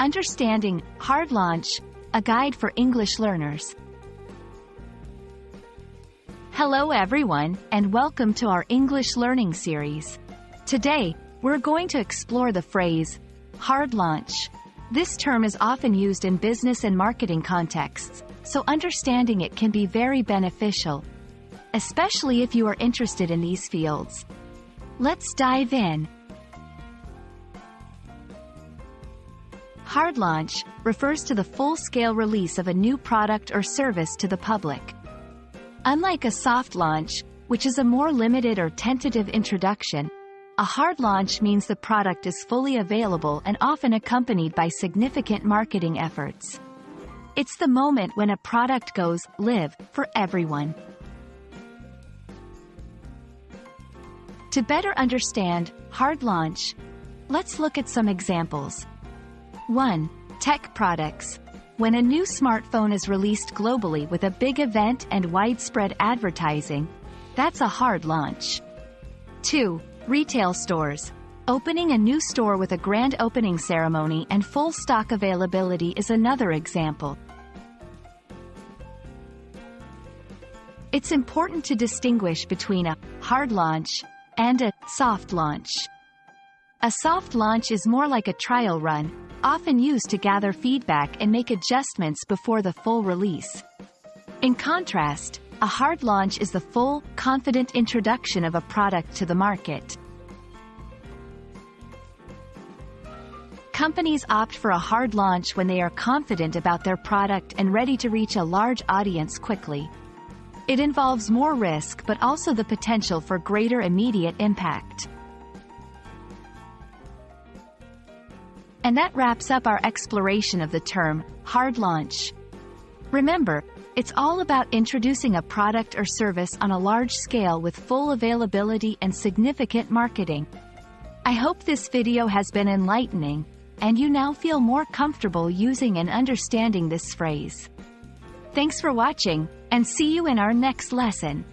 Understanding hard launch, a guide for English learners. Hello everyone, and welcome to our English learning series. Today, we're going to explore the phrase, hard launch. This term is often used in business and marketing contexts, so understanding it can be very beneficial, especially if you are interested in these fields. Let's dive in. Hard launch refers to the full-scale release of a new product or service to the public. Unlike a soft launch, which is a more limited or tentative introduction, a hard launch means the product is fully available and often accompanied by significant marketing efforts. It's the moment when a product goes live for everyone. To better understand hard launch, let's look at some examples. 1. Tech products. When a new smartphone is released globally with a big event and widespread advertising, that's a hard launch. 2. Retail stores. Opening a new store with a grand opening ceremony and full stock availability is another example. It's important to distinguish between a hard launch and a soft launch. A soft launch is more like a trial run, often used to gather feedback and make adjustments before the full release. In contrast, a hard launch is the full, confident introduction of a product to the market. Companies opt for a hard launch when they are confident about their product and ready to reach a large audience quickly. It involves more risk but also the potential for greater immediate impact. And that wraps up our exploration of the term, hard launch. Remember, it's all about introducing a product or service on a large scale with full availability and significant marketing. I hope this video has been enlightening, and you now feel more comfortable using and understanding this phrase. Thanks for watching, and see you in our next lesson.